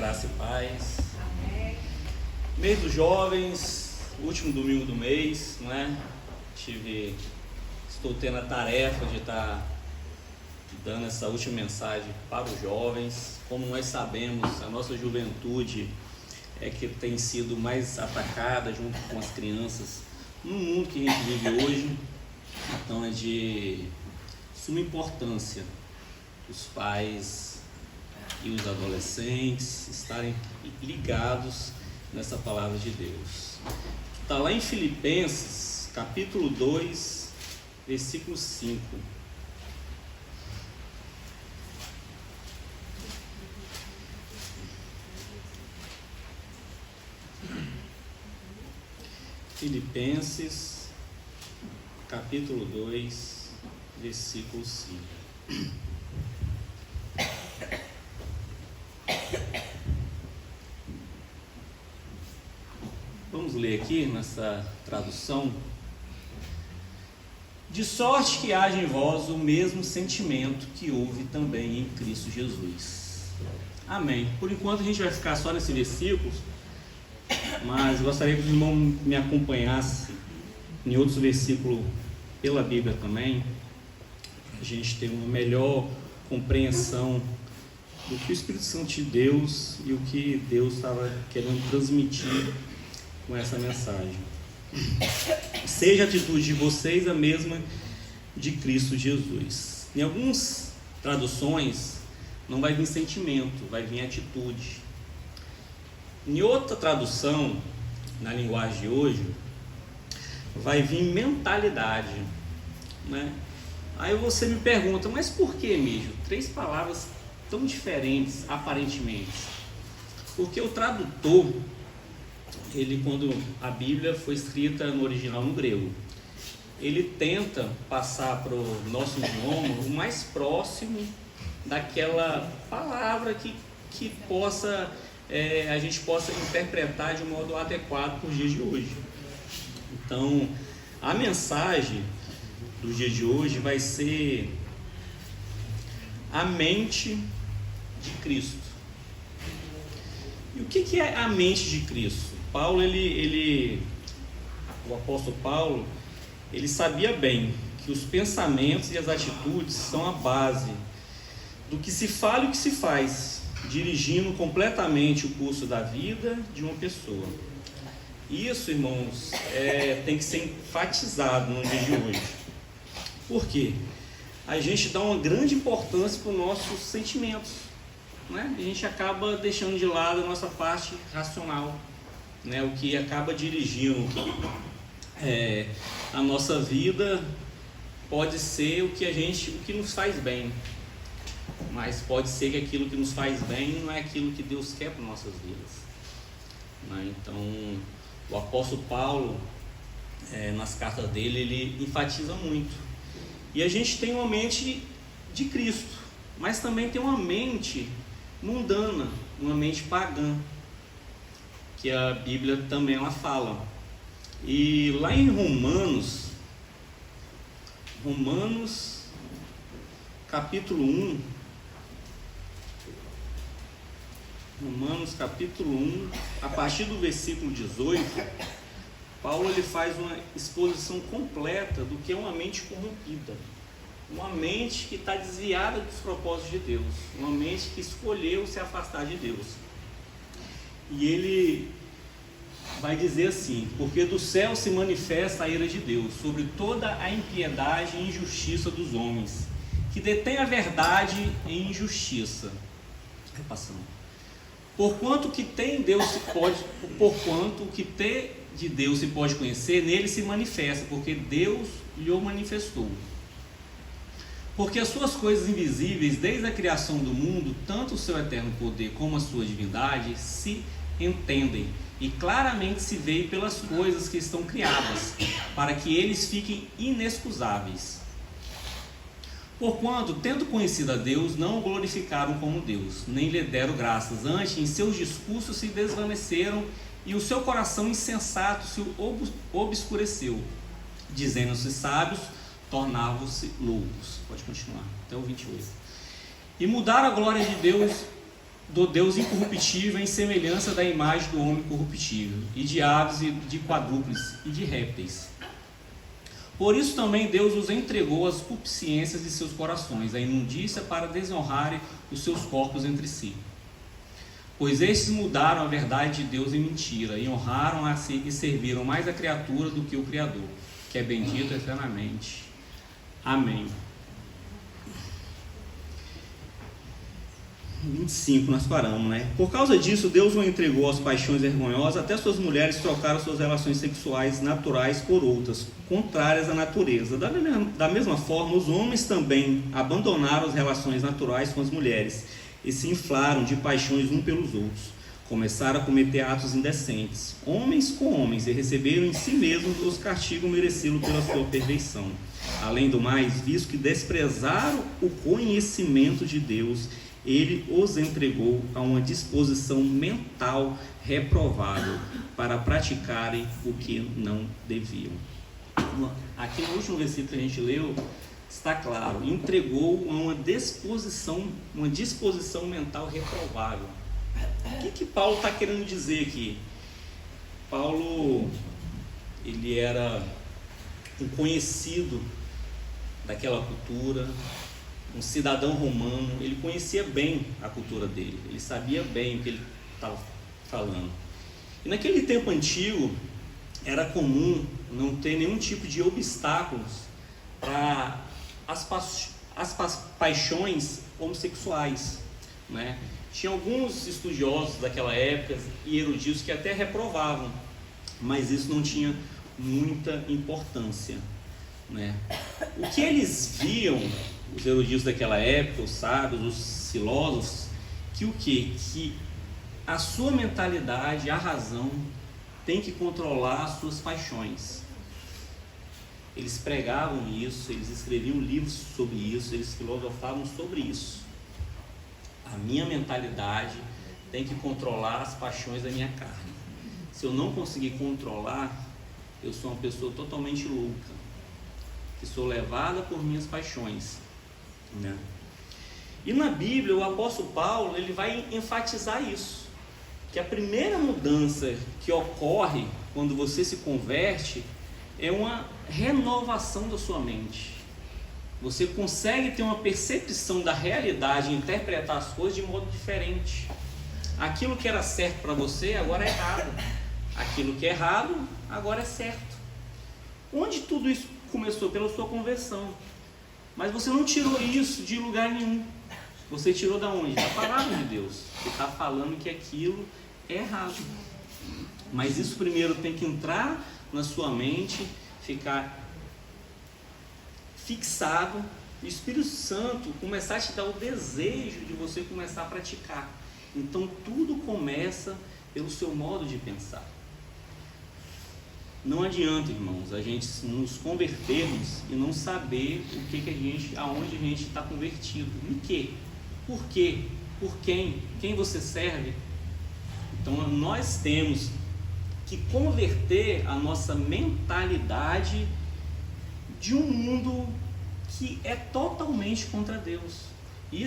Graça e paz. Amém. Mês dos jovens, último domingo do mês, não é? Estou tendo a tarefa de estar dando essa última mensagem para os jovens. Como nós sabemos, a nossa juventude é que tem sido mais atacada junto com as crianças no mundo que a gente vive hoje. Então é de suma importância os pais e os adolescentes estarem ligados nessa palavra de Deus. Está lá em Filipenses, capítulo 2, versículo 5. Filipenses, capítulo 2, versículo 5. Vamos ler aqui nessa tradução. De sorte que haja em vós o mesmo sentimento que houve também em Cristo Jesus. Amém. Por enquanto a gente vai ficar só nesse versículo, mas gostaria que os irmãos me acompanhassem em outros versículos pela Bíblia também, a gente ter uma melhor compreensão do que o Espírito Santo de Deus e o que Deus estava querendo transmitir com essa mensagem. Seja a atitude de vocês a mesma de Cristo Jesus. Em algumas traduções não vai vir sentimento, vai vir atitude. Em outra tradução, na linguagem de hoje, vai vir mentalidade, né? Aí você me pergunta, mas por que, Mijo? 3 palavras tão diferentes, aparentemente. Porque o tradutor, quando a Bíblia foi escrita no original no grego, ele tenta passar para o nosso idioma o mais próximo daquela palavra que possa, a gente possa interpretar de modo adequado para os dias de hoje. Então, a mensagem do dia de hoje vai ser a mente de Cristo. E o que é a mente de Cristo? O apóstolo Paulo, ele sabia bem que os pensamentos e as atitudes são a base do que se fala e o que se faz, dirigindo completamente o curso da vida de uma pessoa. Isso, irmãos, tem que ser enfatizado no dia de hoje. Por quê? A gente dá uma grande importância para os nossos sentimentos, né? A gente acaba deixando de lado a nossa parte racional, né? O que acaba dirigindo a nossa vida pode ser o que nos faz bem, mas pode ser que aquilo que nos faz bem não é aquilo que Deus quer para nossas vidas, né? Então, o apóstolo Paulo, nas cartas dele, ele enfatiza muito. E a gente tem uma mente de Cristo, mas também tem uma mente mundana, uma mente pagã, que a Bíblia também ela fala. E lá em Romanos capítulo 1, a partir do versículo 18, Paulo ele faz uma exposição completa do que é uma mente corrompida, uma mente que está desviada dos propósitos de Deus, uma mente que escolheu se afastar de Deus. E ele vai dizer assim: porque do céu se manifesta a ira de Deus sobre toda a impiedade e injustiça dos homens, que detêm a verdade em injustiça. Repassando. Porquanto o que tem de Deus se pode conhecer, nele se manifesta, porque Deus lhe o manifestou. Porque as suas coisas invisíveis, desde a criação do mundo, tanto o seu eterno poder como a sua divindade, se entendem, e claramente se veem pelas coisas que estão criadas, para que eles fiquem inexcusáveis. Porquanto, tendo conhecido a Deus, não o glorificaram como Deus, nem lhe deram graças, antes em seus discursos se desvaneceram, e o seu coração insensato se obscureceu, dizendo-se sábios, tornavam-se loucos. Pode continuar, até o 28. E mudaram a glória de Deus do Deus incorruptível em semelhança da imagem do homem corruptível, e de aves, e de quadrúpedes, e de répteis. Por isso também Deus os entregou às concupiscências de seus corações, a imundícia, para desonrarem os seus corpos entre si. Pois estes mudaram a verdade de Deus em mentira, e honraram e serviram mais a criatura do que o Criador, que é bendito eternamente. Amém. 25 nós paramos, né? Por causa disso, Deus o entregou às paixões vergonhosas, até suas mulheres trocaram suas relações sexuais naturais por outras, contrárias à natureza. Da mesma forma, os homens também abandonaram as relações naturais com as mulheres e se inflaram de paixões uns pelos outros. Começaram a cometer atos indecentes, homens com homens, e receberam em si mesmos os castigos merecidos pela sua perfeição. Além do mais, visto que desprezaram o conhecimento de Deus, ele os entregou a uma disposição mental reprovável para praticarem o que não deviam. Aqui no último versículo que a gente leu, está claro, entregou a uma disposição mental reprovável. O que Paulo está querendo dizer aqui? Paulo, ele era um conhecido daquela cultura, um cidadão romano, ele conhecia bem a cultura dele, ele sabia bem o que ele estava falando. E naquele tempo antigo, era comum não ter nenhum tipo de obstáculos para as paixões homossexuais, né? Tinha alguns estudiosos daquela época e eruditos que até reprovavam, mas isso não tinha muita importância, né? O que eles viam, os eruditos daquela época, os sábios, os filósofos, que a sua mentalidade, a razão, tem que controlar as suas paixões. Eles pregavam isso, eles escreviam livros sobre isso, eles filosofavam sobre isso. A minha mentalidade tem que controlar as paixões da minha carne. Se eu não conseguir controlar, eu sou uma pessoa totalmente louca, que sou levada por minhas paixões, né? E na Bíblia, o apóstolo Paulo, ele vai enfatizar isso, que a primeira mudança que ocorre quando você se converte é uma renovação da sua mente. Você consegue ter uma percepção da realidade e interpretar as coisas de modo diferente. Aquilo que era certo para você agora é errado, aquilo que é errado agora é certo. Onde tudo isso começou? Pela sua conversão. Mas você não tirou isso de lugar nenhum. Você tirou da onde? Da palavra de Deus, que está falando que aquilo é errado. Mas isso primeiro tem que entrar na sua mente, ficar fixado, e o Espírito Santo começar a te dar o desejo de você começar a praticar. Então tudo começa pelo seu modo de pensar. Não adianta, irmãos, a gente nos convertermos e não saber aonde a gente está convertido. Em quê? Por quê? Por quem? Quem você serve? Então nós temos que converter a nossa mentalidade de um mundo que é totalmente contra Deus. E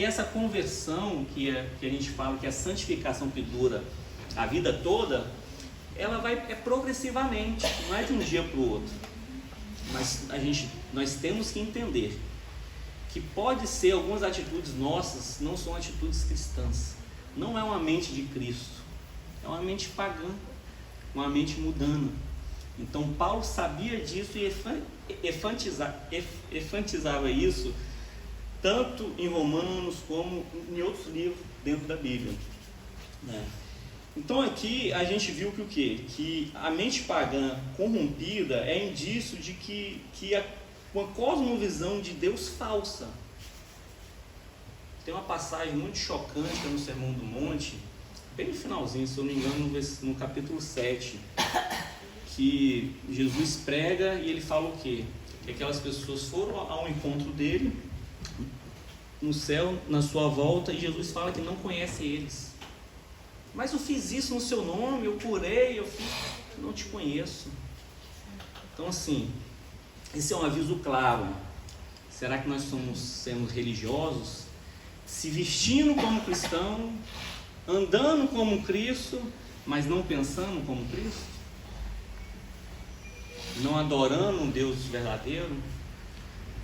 essa conversão que a gente fala que é a santificação que dura a vida toda, ela é progressivamente, não é de um dia para o outro. Mas nós temos que entender que pode ser algumas atitudes nossas não são atitudes cristãs. Não é uma mente de Cristo, é uma mente pagã, uma mente mundana. Então Paulo sabia disso e enfatizava isso tanto em Romanos como em outros livros dentro da Bíblia, né? Então aqui a gente viu que o quê? Que a mente pagã corrompida é indício de que uma cosmovisão de Deus falsa. Tem uma passagem muito chocante no Sermão do Monte, bem no finalzinho, se eu não me engano, no capítulo 7, que Jesus prega e ele fala o quê? Que aquelas pessoas foram ao encontro dele no céu, na sua volta, e Jesus fala que não conhece eles. Mas eu fiz isso no seu nome, eu curei, não te conheço. Então assim, esse é um aviso claro. Será que nós estamos sendo religiosos? se vestindo como cristão, andando como Cristo, mas não pensando como Cristo? Não adorando um Deus verdadeiro?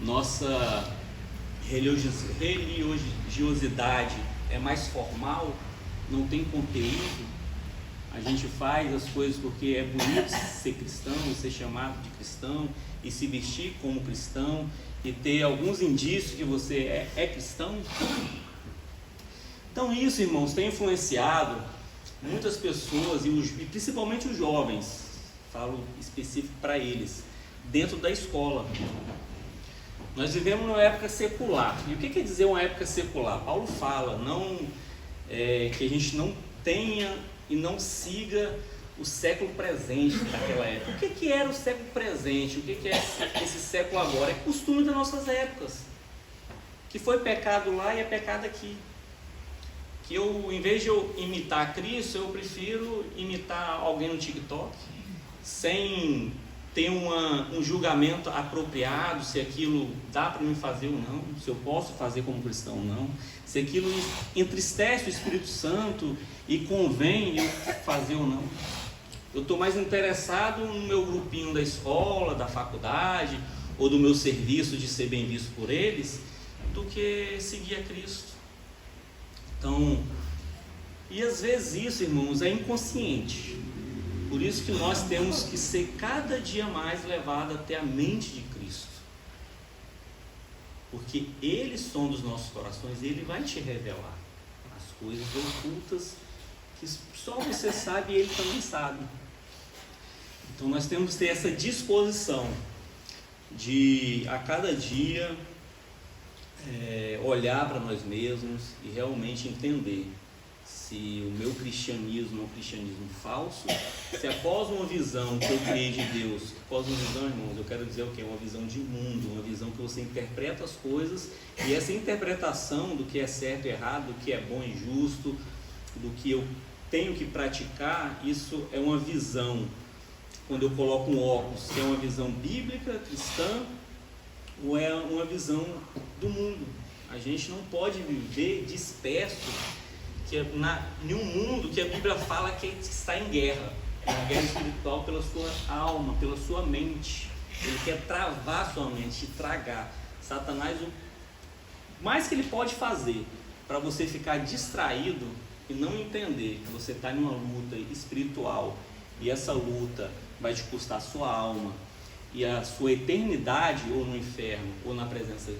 Nossa religiosidade é mais formal, não tem conteúdo. A gente faz as coisas porque é bonito ser cristão, ser chamado de cristão, e se vestir como cristão, e ter alguns indícios que você é cristão. Então isso, irmãos, tem influenciado muitas pessoas, e principalmente os jovens, falo específico para eles, dentro da escola. Nós vivemos numa época secular. E o que quer dizer uma época secular? Paulo fala que a gente não tenha e não siga o século presente daquela época. O que era o século presente? O que é esse século agora? É costume das nossas épocas, que foi pecado lá e é pecado aqui. Que eu, em vez de eu imitar Cristo, eu prefiro imitar alguém no TikTok, sem ter um julgamento apropriado, se aquilo dá para mim fazer ou não, se eu posso fazer como cristão ou não, se aquilo entristece o Espírito Santo e convém eu fazer ou não. Eu estou mais interessado no meu grupinho da escola, da faculdade, ou do meu serviço de ser bem visto por eles, do que seguir a Cristo. Então, e às vezes isso, irmãos, é inconsciente. Por isso que nós temos que ser cada dia mais levados até a mente de Cristo. Porque Ele sonda os nossos corações e Ele vai te revelar as coisas ocultas que só você sabe e Ele também sabe. Então nós temos que ter essa disposição de a cada dia olhar para nós mesmos e realmente entender se o meu cristianismo é um cristianismo falso, se após uma visão que eu criei de Deus, após uma visão, irmãos, eu quero dizer o quê? Uma visão de mundo, uma visão que você interpreta as coisas, e essa interpretação do que é certo e errado, do que é bom e justo, do que eu tenho que praticar, isso é uma visão, quando eu coloco um óculos, se é uma visão bíblica, cristã, ou é uma visão do mundo. A gente não pode viver disperso em um mundo que a Bíblia fala que está em guerra, uma guerra espiritual pela sua alma, pela sua mente. Ele quer travar sua mente, te tragar. Satanás, o mais que ele pode fazer para você ficar distraído e não entender que você está em uma luta espiritual, e essa luta vai te custar a sua alma e a sua eternidade, ou no inferno ou na presença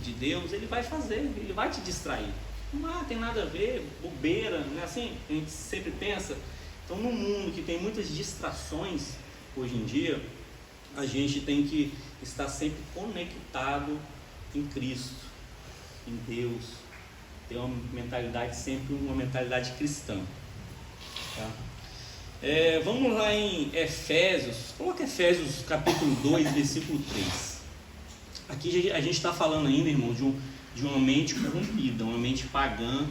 de Deus, ele vai fazer, ele vai te distrair. Não tem nada a ver, bobeira, não é assim? A gente sempre pensa. Então, num mundo que tem muitas distrações hoje em dia, a gente tem que estar sempre conectado em Cristo, em Deus, ter uma mentalidade, sempre uma mentalidade cristã, tá? Vamos lá em Efésios, coloca Efésios capítulo 2, versículo 3. Aqui a gente está falando ainda, irmão, de uma mente corrompida, uma mente pagã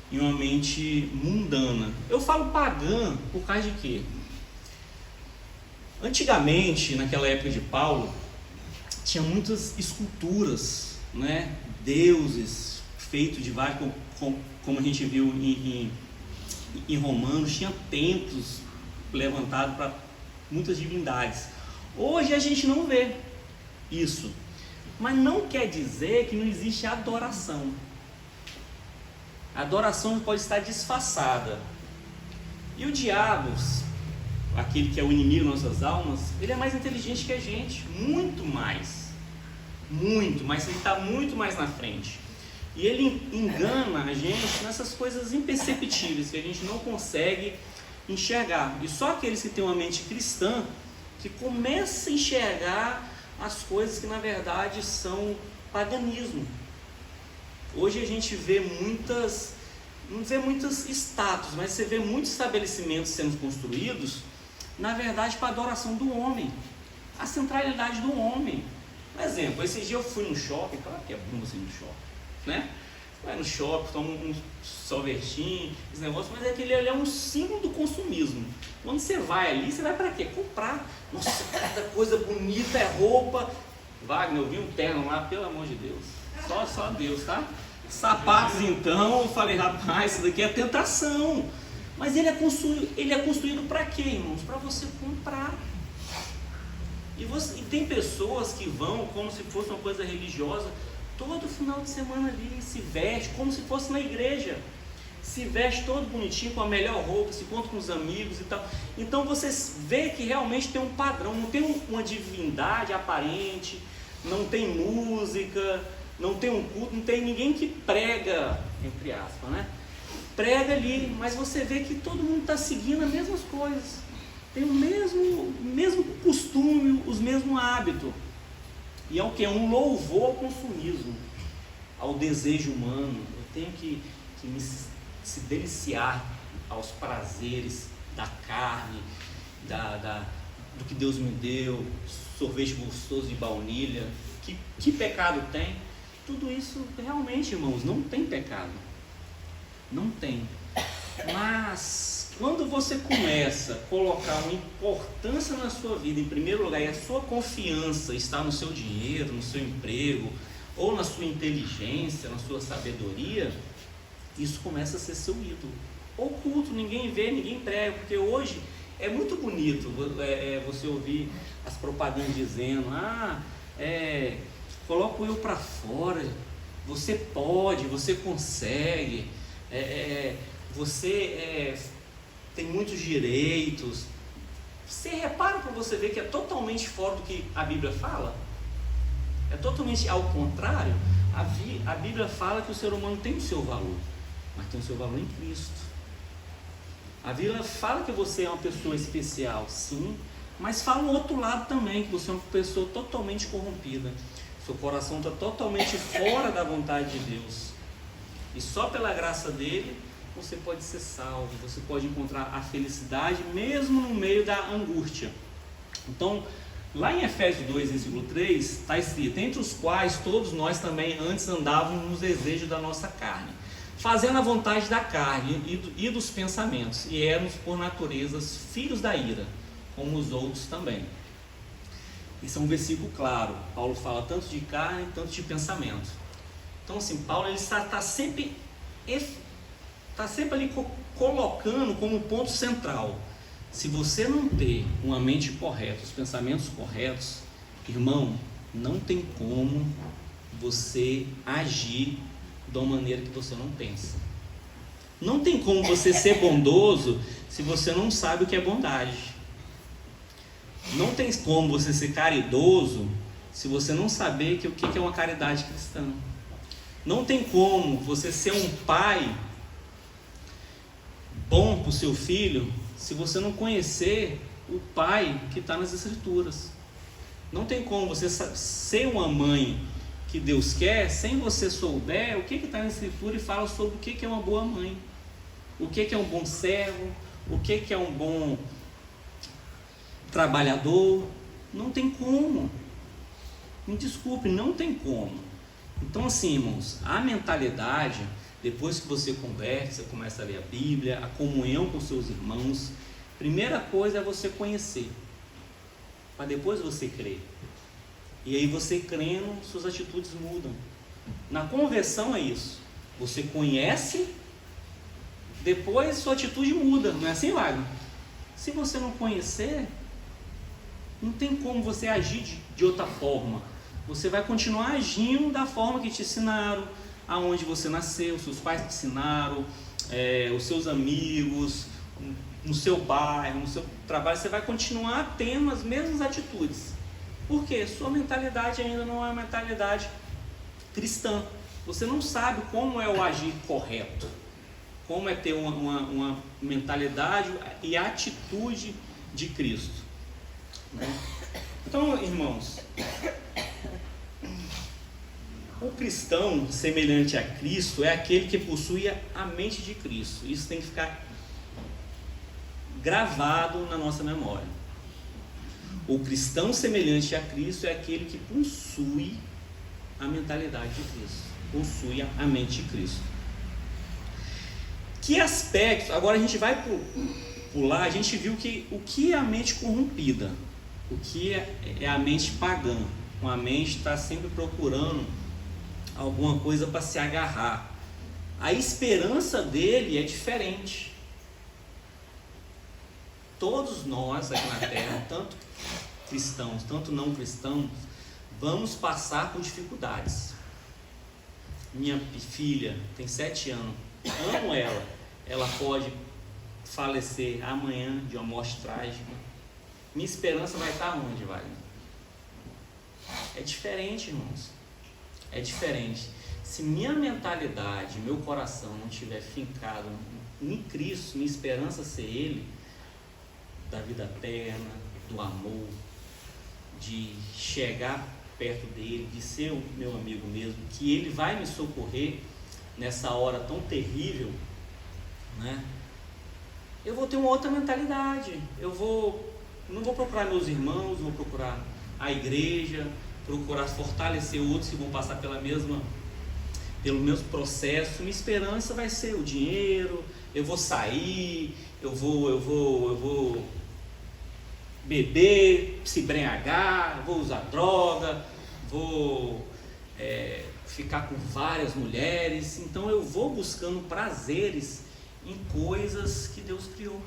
e uma mente mundana. Eu falo pagã por causa de quê? Antigamente, naquela época de Paulo, tinha muitas esculturas, né? Deuses feitos de vários, como a gente viu em Romanos, tinha templos levantados para muitas divindades. Hoje a gente não vê isso, mas não quer dizer que não existe adoração. A adoração pode estar disfarçada. E o diabo, aquele que é o inimigo das nossas almas, ele é mais inteligente que a gente, muito mais, mas ele está muito mais na frente. E ele engana a gente nessas coisas imperceptíveis que a gente não consegue enxergar. E só aqueles que têm uma mente cristã que começam a enxergar as coisas que na verdade são paganismo. Hoje a gente vê não vê muitas estátuas, mas você vê muitos estabelecimentos sendo construídos, na verdade, para a adoração do homem, a centralidade do homem. Por exemplo, esses dias eu fui no shopping, claro que é bom você ir no shopping, né? Vai no shopping, toma um sorvetinho, esse negócio, mas aquele ali é um símbolo do consumismo. Quando você vai ali, você vai para quê? Comprar. Nossa, cada coisa bonita, é roupa. Wagner, eu vi um terno lá, pelo amor de Deus. Só Deus, tá? Sapatos, então, eu falei, rapaz, isso daqui é tentação. Mas ele é construído para quê, irmãos? Para você comprar. E tem pessoas que vão como se fosse uma coisa religiosa, todo final de semana ali, se veste como se fosse na igreja. Se veste todo bonitinho, com a melhor roupa, se encontra com os amigos e tal. Então você vê que realmente tem um padrão, não tem uma divindade aparente, não tem música, não tem um culto, não tem ninguém que prega, entre aspas, né? Prega ali, mas você vê que todo mundo está seguindo as mesmas coisas, tem o mesmo costume, os mesmos hábitos. E é o que? É um louvor ao consumismo, ao desejo humano. Eu tenho que se deliciar aos prazeres da carne, do que Deus me deu, sorvete gostoso de baunilha. Que pecado tem? Tudo isso realmente, irmãos, não tem pecado. Não tem. Mas quando você começa a colocar uma importância na sua vida em primeiro lugar, e a sua confiança está no seu dinheiro, no seu emprego, ou na sua inteligência, na sua sabedoria, isso começa a ser seu ídolo. Oculto, ninguém vê, ninguém prega, porque hoje é muito bonito você ouvir as propagandas dizendo, coloca o eu para fora, você pode, você consegue, você tem muitos direitos. Você repara para você ver que é totalmente fora do que a Bíblia fala? É totalmente ao contrário. A Bíblia fala que o ser humano tem o seu valor, mas tem o seu valor em Cristo. A Bíblia fala que você é uma pessoa especial, sim, mas fala o outro lado também, que você é uma pessoa totalmente corrompida. Seu coração está totalmente fora da vontade de Deus. E só pela graça dele, você pode ser salvo, você pode encontrar a felicidade mesmo no meio da angústia. Então, lá em Efésios 2, versículo 3, está escrito: entre os quais todos nós também antes andávamos nos desejos da nossa carne, fazendo a vontade da carne e dos pensamentos, e éramos por naturezas filhos da ira, como os outros também. Isso é um versículo claro. Paulo fala tanto de carne, tanto de pensamento. Então assim, Paulo ele está sempre ali colocando como ponto central: se você não ter uma mente correta, os pensamentos corretos, irmão, não tem como você agir de uma maneira que você não pensa. Não tem como você ser bondoso se você não sabe o que é bondade. Não tem como você ser caridoso se você não saber o que é uma caridade cristã. Não tem como você ser um pai bom para o seu filho se você não conhecer o pai que está nas Escrituras. Não tem como você ser uma mãe que Deus quer sem você souber o que está na Escritura e fala sobre o que é uma boa mãe, o que é um bom servo, o que é um bom trabalhador. Não tem como. Me desculpe, não tem como. Então assim, irmãos, a mentalidade, depois que você converte, você começa a ler a Bíblia, a comunhão com seus irmãos, primeira coisa é você conhecer, para depois você crer. E aí você crendo, suas atitudes mudam. Na conversão é isso. Você conhece, depois sua atitude muda. Não é assim, Wagner? Se você não conhecer, não tem como você agir de outra forma. Você vai continuar agindo da forma que te ensinaram, aonde você nasceu, seus pais te ensinaram, os seus amigos, no seu bairro, no seu trabalho. Você vai continuar tendo as mesmas atitudes. Por quê? Sua mentalidade ainda não é uma mentalidade cristã. Você não sabe como é o agir correto, como é ter uma mentalidade e atitude de Cristo, né? Então, irmãos, o cristão semelhante a Cristo é aquele que possui a mente de Cristo. Isso tem que ficar gravado na nossa memória. O cristão semelhante a Cristo é aquele que possui a mentalidade de Cristo, possui a mente de Cristo. Que aspectos? Agora a gente vai pular. A gente viu o que é a mente corrompida, o que é a mente pagã. A mente está sempre procurando alguma coisa para se agarrar. A esperança dele é diferente. Todos nós aqui na Terra, tanto cristãos, tanto não cristãos, vamos passar por dificuldades. Minha filha tem 7 anos, amo ela, ela pode falecer amanhã de uma morte trágica. Minha esperança vai estar onde, Wagner? É diferente, irmãos. É diferente. Se minha mentalidade, meu coração não estiver fincado em Cristo, minha esperança ser Ele, da vida eterna, do amor, de chegar perto dele, de ser o meu amigo mesmo, que Ele vai me socorrer nessa hora tão terrível, né? Eu vou ter uma outra mentalidade. Não vou procurar meus irmãos, vou procurar a igreja, procurar fortalecer outros que vão passar pelo mesmo processo. Minha esperança vai ser o dinheiro, eu vou sair, eu vou beber, se embriagar, vou usar droga, vou ficar com várias mulheres. Então eu vou buscando prazeres em coisas que Deus criou.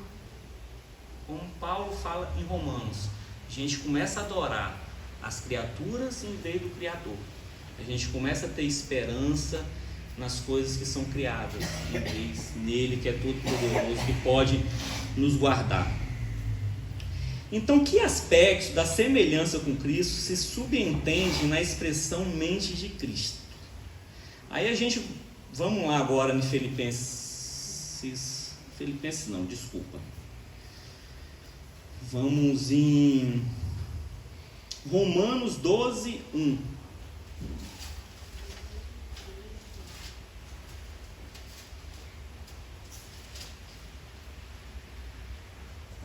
Como Paulo fala em Romanos, a gente começa a adorar as criaturas em vez do Criador. A gente começa a ter esperança nas coisas que são criadas, em vez nele que é todo poderoso, que pode nos guardar. Então, que aspectos da semelhança com Cristo se subentende na expressão mente de Cristo? Aí a gente, vamos lá agora em Filipenses não, desculpa. Vamos em Romanos 12, 1.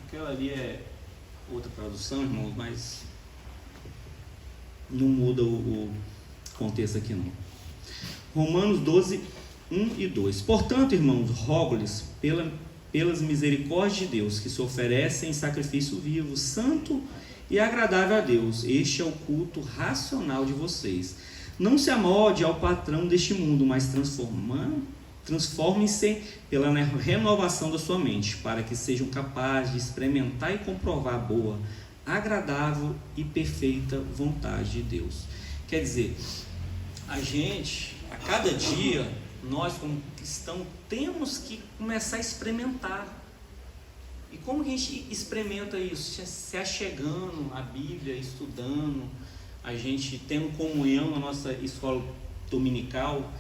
Aquela ali é outra tradução, irmãos, mas não muda o contexto aqui não. Romanos 12, 1 e 2. Portanto, irmãos, rogo-lhes pelas misericórdias de Deus, que se oferecem em sacrifício vivo, santo e agradável a Deus. Este é o culto racional de vocês. Não se amolde ao patrão deste mundo, mas transformem-se pela renovação da sua mente, para que sejam capazes de experimentar e comprovar a boa, agradável e perfeita vontade de Deus. Quer dizer, a cada dia, nós como cristãos, temos que começar a experimentar. E como que a gente experimenta isso? Se achegando à Bíblia, estudando, a gente tendo comunhão na nossa escola dominical,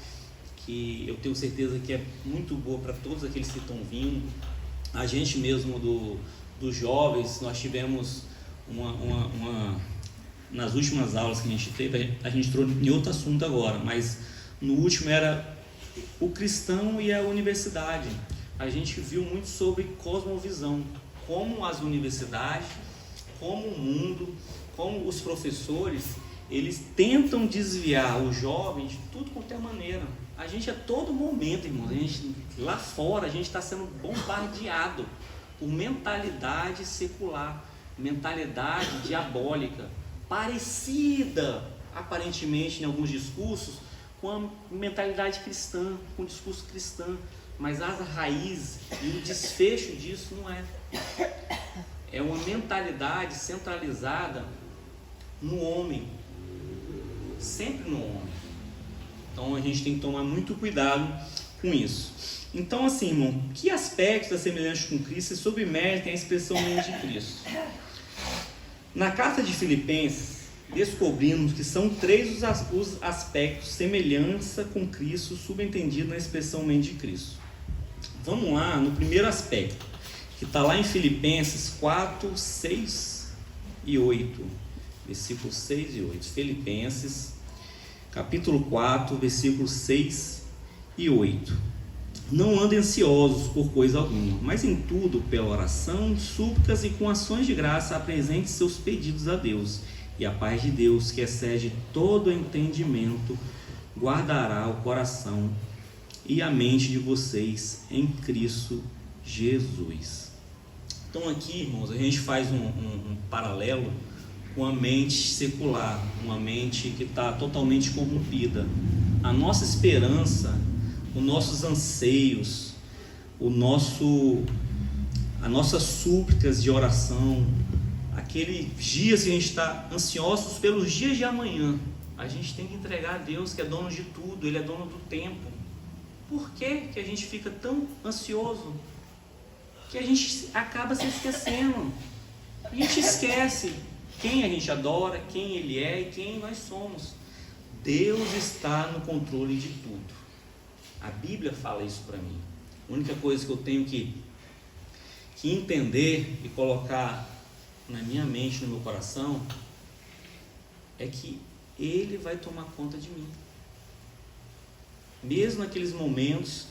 que eu tenho certeza que é muito boa para todos aqueles que estão vindo. A gente mesmo dos jovens, nós tivemos nas últimas aulas que a gente teve, a gente entrou em outro assunto agora, mas no último era o cristão e a universidade. A gente viu muito sobre cosmovisão, como as universidades, como o mundo, como os professores, eles tentam desviar o jovem de tudo quanto é maneira. A gente a todo momento, irmãos, lá fora a gente está sendo bombardeado por mentalidade secular, mentalidade diabólica, parecida aparentemente em alguns discursos com a mentalidade cristã, com o discurso cristão, mas as raízes e o desfecho disso não é. É uma mentalidade centralizada no homem, sempre no homem. Então a gente tem que tomar muito cuidado com isso. Então, assim, irmão, que aspectos da semelhança com Cristo se submetem à expressão mente de Cristo? Na carta de Filipenses, descobrimos que são 3 os aspectos semelhança com Cristo subentendido na expressão mente de Cristo. Vamos lá no primeiro aspecto, que está lá em Filipenses 4, 6 e 8. Versículos 6 e 8. Filipenses, capítulo 4, versículos 6 e 8. Não andem ansiosos por coisa alguma, mas em tudo, pela oração, súplicas e com ações de graça, apresente seus pedidos a Deus. E a paz de Deus, que excede todo entendimento, guardará o coração e a mente de vocês em Cristo Jesus. Então aqui, irmãos, a gente faz um paralelo uma mente secular, uma mente que está totalmente corrompida. A nossa esperança, os nossos anseios, as nossas súplicas de oração, aqueles dias que a gente está ansiosos pelos dias de amanhã, a gente tem que entregar a Deus, que é dono de tudo, Ele é dono do tempo. Por que a gente fica tão ansioso? Que a gente acaba se esquecendo. A gente esquece quem a gente adora, quem Ele é e quem nós somos. Deus está no controle de tudo. A Bíblia fala isso para mim. A única coisa que eu tenho que entender e colocar na minha mente, no meu coração, é que Ele vai tomar conta de mim. Mesmo naqueles momentos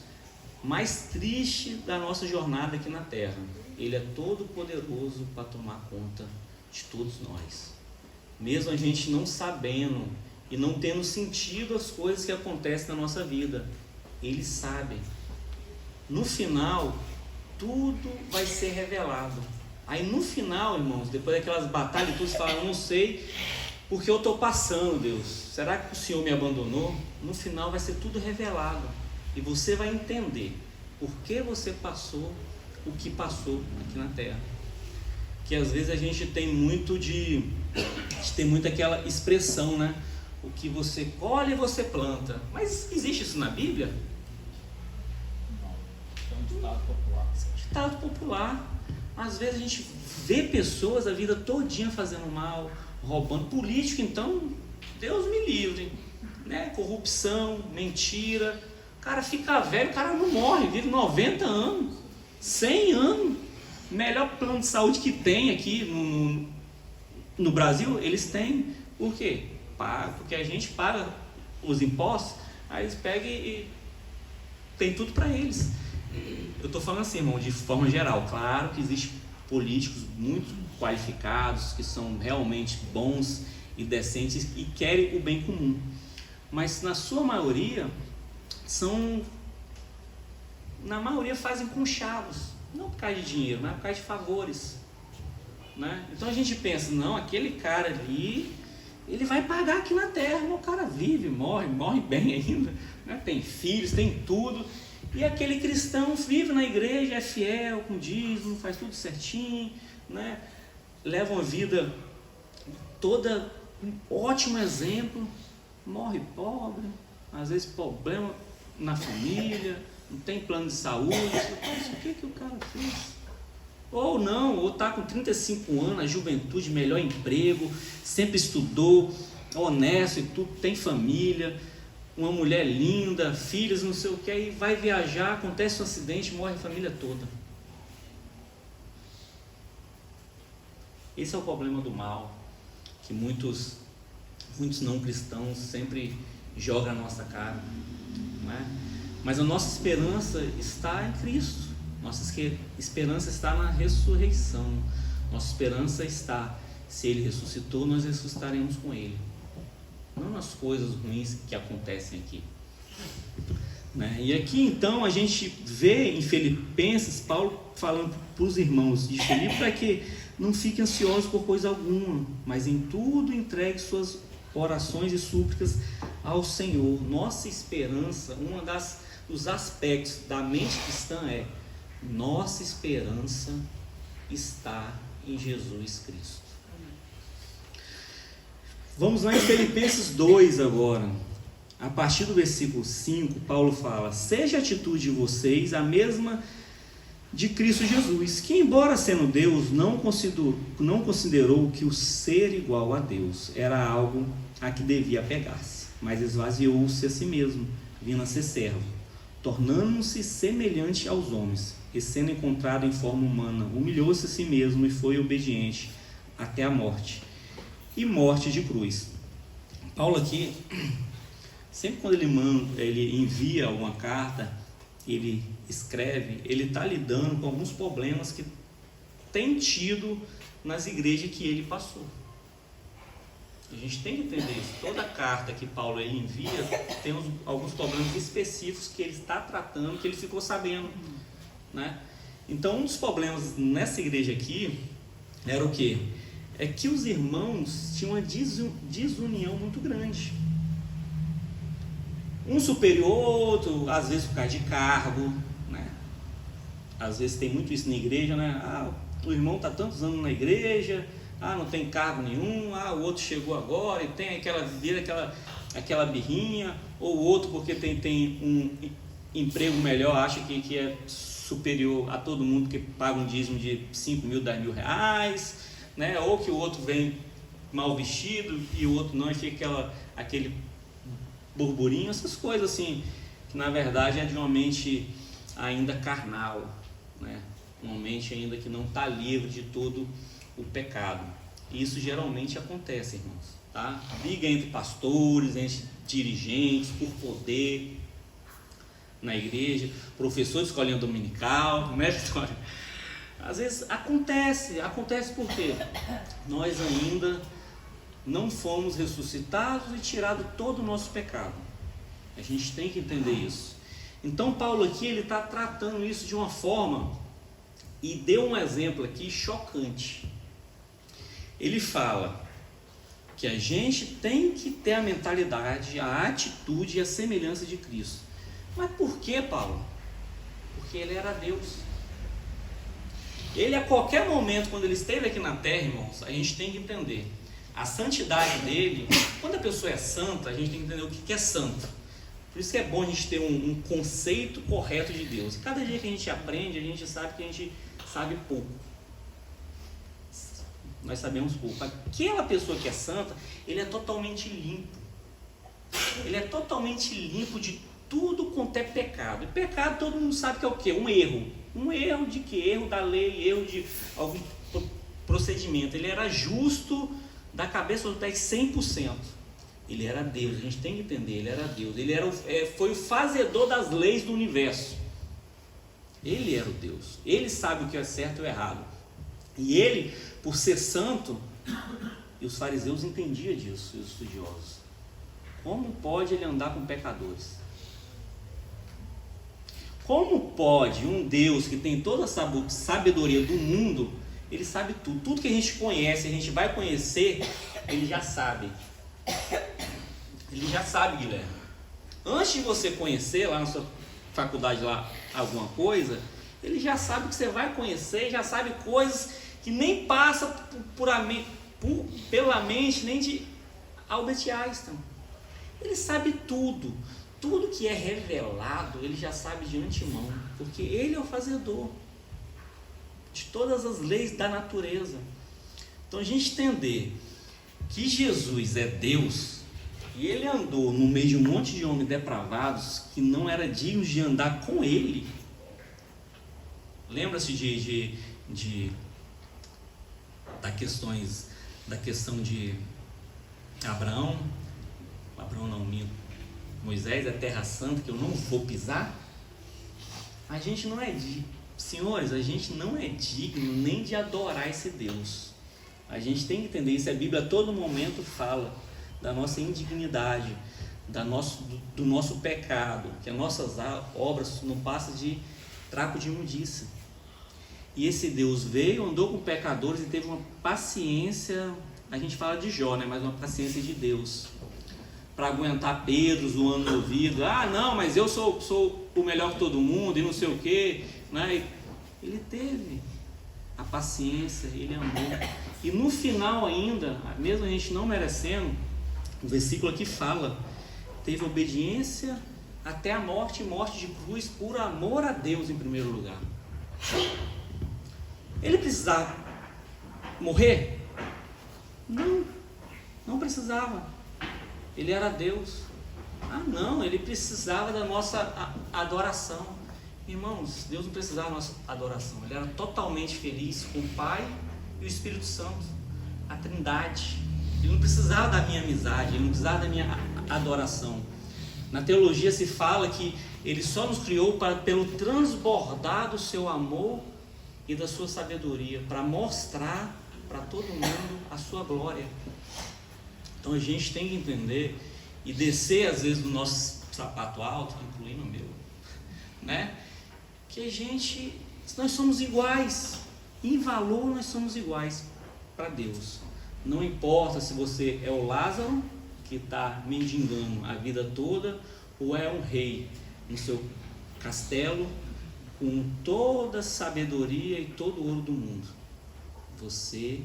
mais tristes da nossa jornada aqui na Terra, Ele é todo poderoso para tomar conta de todos nós. Mesmo a gente não sabendo e não tendo sentido as coisas que acontecem na nossa vida, Ele sabe. No final, tudo vai ser revelado. Aí no final, irmãos, depois daquelas batalhas, todos falam, eu não sei porque eu estou passando, Deus. Será que o Senhor me abandonou? No final vai ser tudo revelado. E você vai entender por que você passou o que passou aqui na Terra. Que às vezes a gente tem muito aquela expressão, né? O que você colhe, você planta. Mas existe isso na Bíblia? Não. É um ditado popular. Ditado popular. Às vezes a gente vê pessoas a vida todinha fazendo mal, roubando. Político, então, Deus me livre, né? Corrupção, mentira. O cara fica velho, o cara não morre, vive 90 anos, 100 anos. Melhor plano de saúde que tem aqui no Brasil, eles têm. Por quê? Porque a gente paga os impostos, aí eles pegam e tem tudo para eles. Eu estou falando assim, irmão, de forma geral. Claro que existem políticos muito qualificados, que são realmente bons e decentes e querem o bem comum. Mas na sua maioria, na maioria fazem com chavos. Não por causa de dinheiro, mas por causa de favores. Né? Então a gente pensa, não, aquele cara ali, ele vai pagar aqui na terra. O cara vive, morre bem ainda. Né? Tem filhos, tem tudo. E aquele cristão vive na igreja, é fiel, com dízimo, faz tudo certinho, né? Leva uma vida toda, um ótimo exemplo, morre pobre, às vezes problema na família, não tem plano de saúde. O que o cara fez? Ou não, ou está com 35 anos, a juventude, melhor emprego, sempre estudou, honesto e tudo, tem família, uma mulher linda, filhos, não sei o que, aí vai viajar, acontece um acidente, morre a família toda. Esse é o problema do mal, que muitos não cristãos sempre jogam na nossa cara, não é? Mas a nossa esperança está em Cristo, nossa esperança está na ressurreição, nossa esperança está, se Ele ressuscitou, nós ressuscitaremos com Ele. Não nas coisas ruins que acontecem aqui. Né? E aqui então a gente vê em Filipenses, Paulo falando para os irmãos de Filipe para que não fiquem ansiosos por coisa alguma, mas em tudo entregue suas orações e súplicas ao Senhor. Nossa esperança, dos aspectos da mente cristã é: nossa esperança está em Jesus Cristo. Vamos lá em Filipenses 2 agora. A partir do versículo 5, Paulo fala: seja a atitude de vocês a mesma de Cristo Jesus, que embora sendo Deus, não considerou que o ser igual a Deus era algo a que devia apegar-se, mas esvaziou-se a si mesmo, vindo a ser servo, tornando-se semelhante aos homens, e sendo encontrado em forma humana, humilhou-se a si mesmo e foi obediente até a morte, e morte de cruz. Paulo aqui, sempre quando ele envia uma carta, ele escreve, ele está lidando com alguns problemas que tem tido nas igrejas que ele passou. A gente tem que entender isso. Toda carta que Paulo ele envia tem alguns problemas específicos que ele está tratando, que ele ficou sabendo, né? Então um dos problemas nessa igreja aqui era o quê? é que os irmãos tinham uma desunião muito grande. Um superior ao outro, às vezes por causa de cargo, né? Às vezes tem muito isso na igreja, né? O irmão está tantos anos na igreja, não tem cargo nenhum, o outro chegou agora e tem aquela birrinha, ou o outro porque tem um emprego melhor, acha que é superior a todo mundo que paga um dízimo de 5 mil, 10 mil reais, né? Ou que o outro vem mal vestido e o outro não, e fica aquele burburinho, essas coisas assim, que na verdade é de uma mente ainda carnal, né? Uma mente ainda que não está livre de todo o pecado. E isso geralmente acontece, irmãos, tá? Briga entre pastores, entre dirigentes, por poder na igreja, professor de escolinha dominical, né, Vitória? Às vezes acontece porque nós ainda não fomos ressuscitados e tirado todo o nosso pecado. A gente tem que entender isso. Então Paulo aqui, ele está tratando isso de uma forma, e deu um exemplo aqui chocante. Ele fala que a gente tem que ter a mentalidade, a atitude e a semelhança de Cristo. Mas por que, Paulo? Porque ele era Deus. Ele, a qualquer momento, quando ele esteve aqui na terra, irmãos, a gente tem que entender a santidade dele. Quando a pessoa é santa, a gente tem que entender o que é santo. Por isso que é bom a gente ter um conceito correto de Deus. Cada dia que a gente aprende, a gente sabe que a gente sabe pouco. Nós sabemos pouco. Aquela pessoa que é santa, ele é totalmente limpo. Ele é totalmente limpo de tudo quanto é pecado. E pecado todo mundo sabe que é o quê? Um erro. Um erro de quê? Erro da lei, erro de algum procedimento. Ele era justo da cabeça aos pés 100%. Ele era Deus, a gente tem que entender, ele era Deus. Ele foi o fazedor das leis do universo. Ele era o Deus. Ele sabe o que é certo e o errado. E ele, por ser santo, e os fariseus entendiam disso, os estudiosos. Como pode ele andar com pecadores? Como pode um Deus que tem toda a sabedoria do mundo, ele sabe tudo. Tudo que a gente conhece, a gente vai conhecer, ele já sabe. Ele já sabe, Guilherme. Antes de você conhecer lá na sua faculdade lá alguma coisa, ele já sabe que você vai conhecer, já sabe coisas que nem passa pela mente nem de Albert Einstein. Ele sabe tudo. Tudo que é revelado, ele já sabe de antemão, porque ele é o fazedor de todas as leis da natureza. Então a gente entender que Jesus é Deus, e ele andou no meio de um monte de homens depravados que não era dignos de andar com ele. Lembra-se da questão de Abraão não, Moisés, a terra santa que eu não vou pisar. A gente não é senhores, a gente não é digno nem de adorar esse Deus. A gente tem que entender isso. A Bíblia a todo momento fala da nossa indignidade, do nosso pecado, que as nossas obras não passam de trapo de imundícia. E esse Deus veio, andou com pecadores e teve uma paciência, a gente fala de Jó, né? Mas uma paciência de Deus, para aguentar Pedro zoando no ouvido. Não, mas eu sou o melhor que todo mundo e não sei o que, né? Ele teve a paciência, ele amou. E no final ainda, mesmo a gente não merecendo, o versículo aqui fala, teve obediência até a morte, e morte de cruz, por amor a Deus em primeiro lugar. Ele precisava morrer? Não precisava. Ele era Deus. Não, ele precisava da nossa adoração. Irmãos, Deus não precisava da nossa adoração. Ele era totalmente feliz com o Pai e o Espírito Santo, a Trindade. Ele não precisava da minha amizade, ele não precisava da minha adoração. Na teologia se fala que ele só nos criou pelo transbordar do seu amor e da sua sabedoria, para mostrar para todo mundo a sua glória. Então a gente tem que entender e descer às vezes do nosso sapato alto, incluindo o meu, né? Que nós somos iguais, em valor nós somos iguais para Deus. Não importa se você é o Lázaro, que está mendigando a vida toda, ou é um rei no seu castelo, com toda a sabedoria e todo o ouro do mundo. Você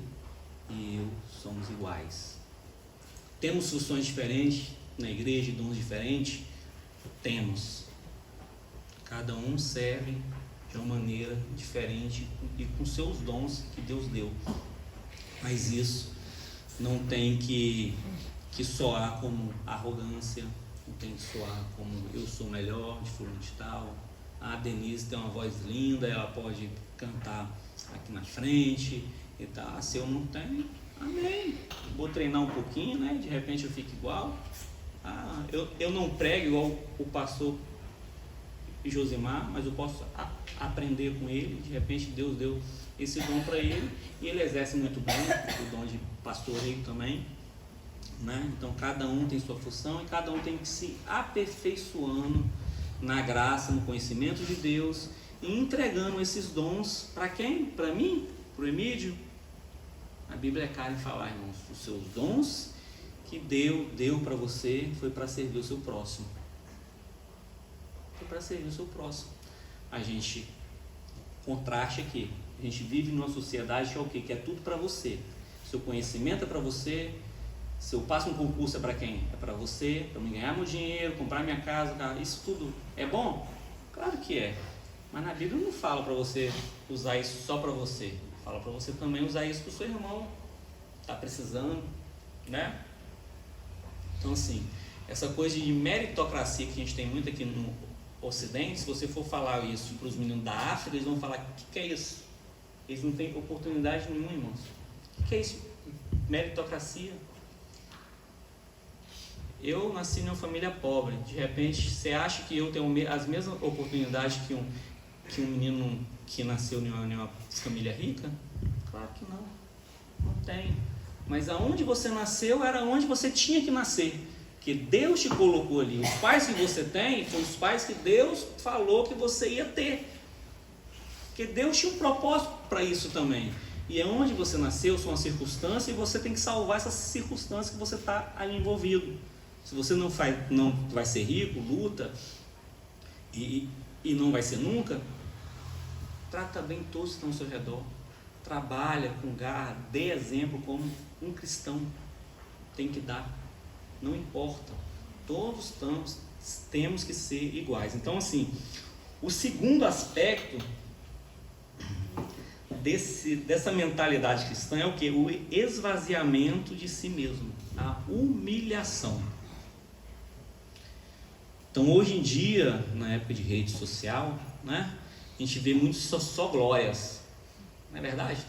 e eu somos iguais. Temos funções diferentes na igreja, dons diferentes? Temos. Cada um serve de uma maneira diferente e com seus dons que Deus deu. Mas isso não tem que soar como arrogância, não tem que soar como eu sou melhor de fulano de tal. A Denise tem uma voz linda, ela pode cantar aqui na frente e tal. Se eu não tenho, amém. Vou treinar um pouquinho, né? De repente eu fico igual. Eu não prego igual o pastor Josimar, mas eu posso aprender com ele. De repente Deus deu esse dom para ele e ele exerce muito bem o dom de pastoreio também, né? Então cada um tem sua função e cada um tem que se aperfeiçoando na graça, no conhecimento de Deus e entregando esses dons para quem? Para mim? Para o Emídio? A Bíblia é clara em falar, irmãos, os seus dons que deu para você foi para servir o seu próximo. Foi para servir o seu próximo. A gente contraste aqui. A gente vive numa sociedade que é o quê? Que é tudo para você. Seu conhecimento é para você. Se eu passo um concurso é para quem? É para você, para me ganhar meu dinheiro, comprar minha casa, isso tudo é bom? Claro que é. Mas na Bíblia não fala para você usar isso só para você. Fala para você também usar isso para o seu irmão. Está precisando, né? Então assim, essa coisa de meritocracia que a gente tem muito aqui no Ocidente, se você for falar isso para os meninos da África, eles vão falar, o que é isso? Eles não têm oportunidade nenhuma, irmãos. O que é isso? Meritocracia. Eu nasci em uma família pobre. De repente, você acha que eu tenho as mesmas oportunidades que um menino que nasceu em uma família rica? Claro que não. Não tem. Mas aonde você nasceu era onde você tinha que nascer. Porque Deus te colocou ali. Os pais que você tem foram os pais que Deus falou que você ia ter. Porque Deus tinha um propósito para isso também. E é onde você nasceu, são as circunstâncias, e você tem que salvar essas circunstâncias que você está ali envolvido. Se você não vai ser rico, luta, e não vai ser nunca, trata bem todos que estão ao seu redor. Trabalha com garra, dê exemplo como um cristão tem que dar. Não importa. Todos temos que ser iguais. Então, assim, o segundo aspecto dessa mentalidade cristã é o quê? O esvaziamento de si mesmo, a humilhação. Então, hoje em dia, na época de rede social, né, a gente vê muito só glórias. Não é verdade?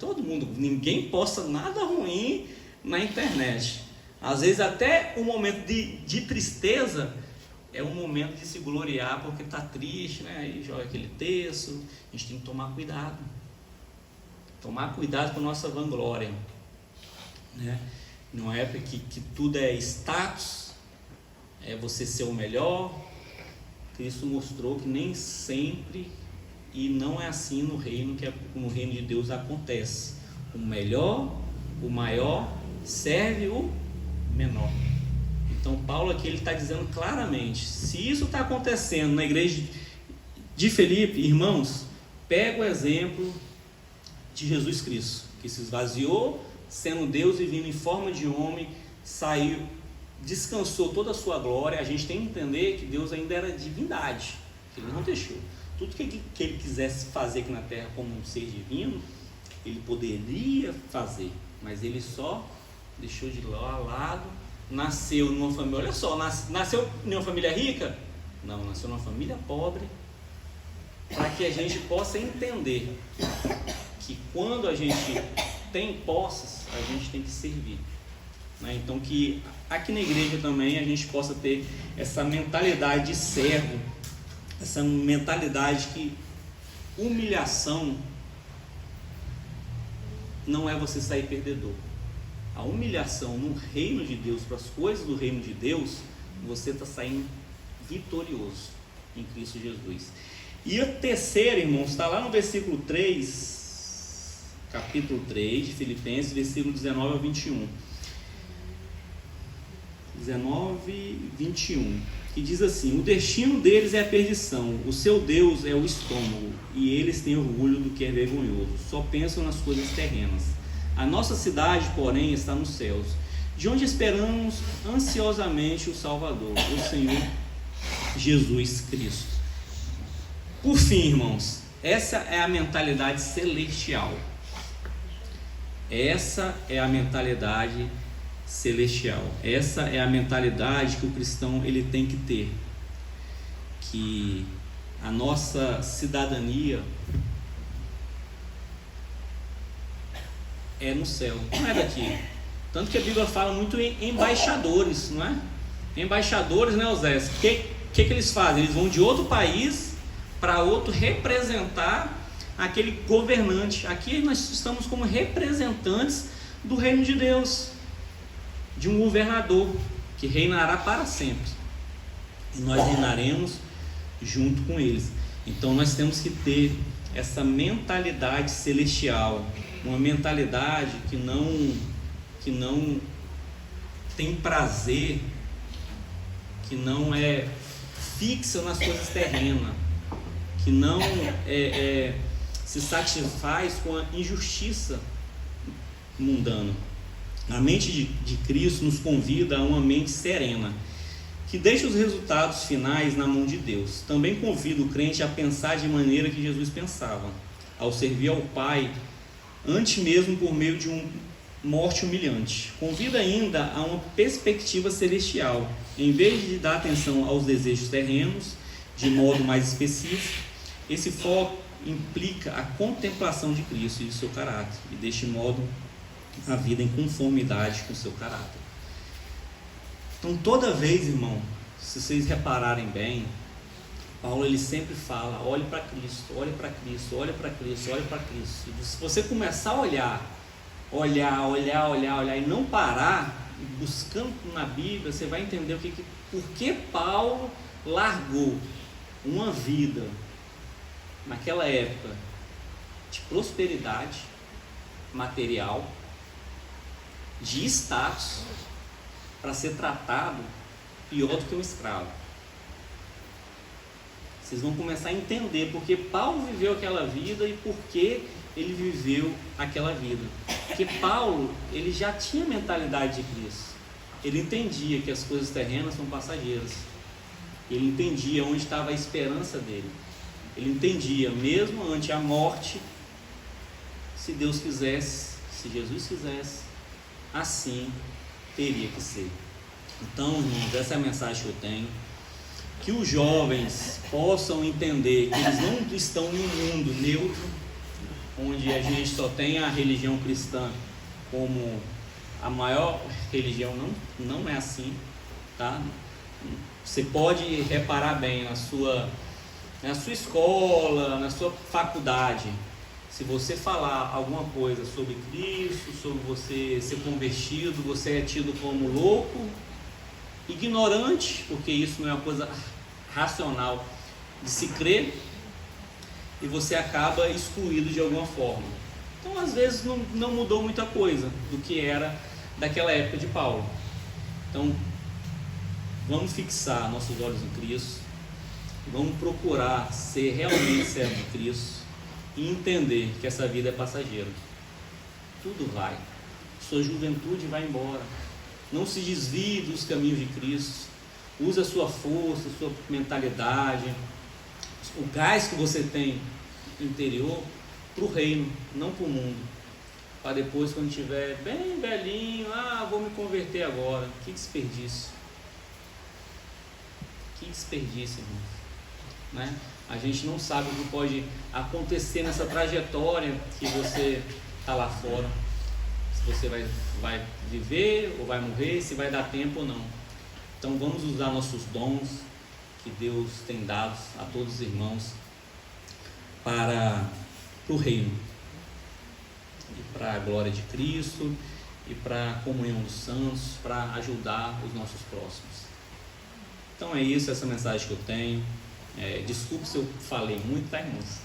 Ninguém posta nada ruim na internet. Às vezes até um momento de tristeza é um momento de se gloriar porque está triste, né? Aí joga aquele texto. A gente tem que tomar cuidado. Tomar cuidado com a nossa vanglória, né? Numa época que tudo é status, é você ser o melhor. Cristo mostrou que nem sempre, e não é assim no reino de Deus acontece. O melhor, o maior, serve o menor. Então Paulo aqui ele está dizendo claramente, se isso está acontecendo na igreja de Filipe, irmãos, pega o exemplo de Jesus Cristo, que se esvaziou sendo Deus e vindo em forma de homem, saiu, descansou toda a sua glória. A gente tem que entender que Deus ainda era divindade, que ele não deixou. Tudo que ele quisesse fazer aqui na terra como um ser divino, ele poderia fazer, mas ele só deixou de lado. Nasceu numa família, olha só, nasceu em uma família rica? Não, nasceu numa família pobre, para que a gente possa entender que quando a gente tem posses, a gente tem que servir, né? Então que aqui na igreja também a gente possa ter essa mentalidade de servo, essa mentalidade que humilhação não é você sair perdedor. A humilhação no reino de Deus, para as coisas do reino de Deus, você está saindo vitorioso em Cristo Jesus. E a terceira, irmãos, está lá no versículo 3, capítulo 3 de Filipenses, versículo 19 ao 21. 19 e 21, que diz assim: o destino deles é a perdição, o seu Deus é o estômago, e eles têm orgulho do que é vergonhoso, só pensam nas coisas terrenas. A nossa cidade, porém, está nos céus, de onde esperamos ansiosamente o Salvador, o Senhor Jesus Cristo. Por fim, irmãos, essa é a mentalidade celestial. Essa é a mentalidade celestial. Essa é a mentalidade que o cristão ele tem que ter. Que a nossa cidadania é no céu, não é daqui. Tanto que a Bíblia fala muito em embaixadores, não é? Embaixadores, né, Osés? O que eles fazem? Eles vão de outro país para outro representar aquele governante. Aqui nós estamos como representantes do reino de Deus, de um governador que reinará para sempre, e nós reinaremos junto com eles. Então nós temos que ter essa mentalidade celestial, uma mentalidade que não tem prazer, que não é fixa nas coisas terrenas, que não se satisfaz com a injustiça mundana. A mente de Cristo nos convida a uma mente serena, que deixa os resultados finais na mão de Deus. Também convida o crente a pensar de maneira que Jesus pensava, ao servir ao Pai, antes mesmo por meio de uma morte humilhante. Convida ainda a uma perspectiva celestial, em vez de dar atenção aos desejos terrenos, de modo mais específico. Esse foco implica a contemplação de Cristo e de seu caráter, e deste modo a vida em conformidade com o seu caráter. Então toda vez, irmão, se vocês repararem bem, Paulo ele sempre fala: olhe para Cristo, olhe para Cristo, olhe para Cristo, olhe para Cristo. E se você começar a olhar e não parar, buscando na Bíblia, você vai entender por que Paulo largou uma vida naquela época de prosperidade material, de status, para ser tratado pior do que um escravo. Vocês vão começar a entender porque Paulo viveu aquela vida e por que ele viveu aquela vida. Porque Paulo, ele já tinha a mentalidade de Cristo. Ele entendia que as coisas terrenas são passageiras. Ele entendia onde estava a esperança dele. Ele entendia, mesmo ante a morte, se Deus quisesse, se Jesus quisesse, assim teria que ser. Então, irmãos, essa é a mensagem que eu tenho. Que os jovens possam entender que eles não estão em um mundo neutro, onde a gente só tem a religião cristã como a maior religião. Não é assim, tá? Você pode reparar bem na sua escola, na sua faculdade. Se você falar alguma coisa sobre Cristo, sobre você ser convertido, você é tido como louco, ignorante, porque isso não é uma coisa racional de se crer, e você acaba excluído de alguma forma. Então, às vezes, não mudou muita coisa do que era daquela época de Paulo. Então, vamos fixar nossos olhos em Cristo, vamos procurar ser realmente servo de Cristo e entender que essa vida é passageira. Tudo vai. Sua juventude vai embora. Não se desvie dos caminhos de Cristo. Use a sua força, a sua mentalidade, o gás que você tem interior para o reino, não para o mundo. Para depois, quando estiver bem velhinho, vou me converter agora. Que desperdício. Que desperdício, irmão. Né? A gente não sabe o que pode acontecer nessa trajetória que você está lá fora. Se você vai viver ou vai morrer, se vai dar tempo ou não. Então vamos usar nossos dons que Deus tem dado a todos os irmãos para o reino e para a glória de Cristo e para a comunhão dos santos, para ajudar os nossos próximos. Então é isso, essa mensagem que eu tenho. Desculpe se eu falei muito, tá, irmãos?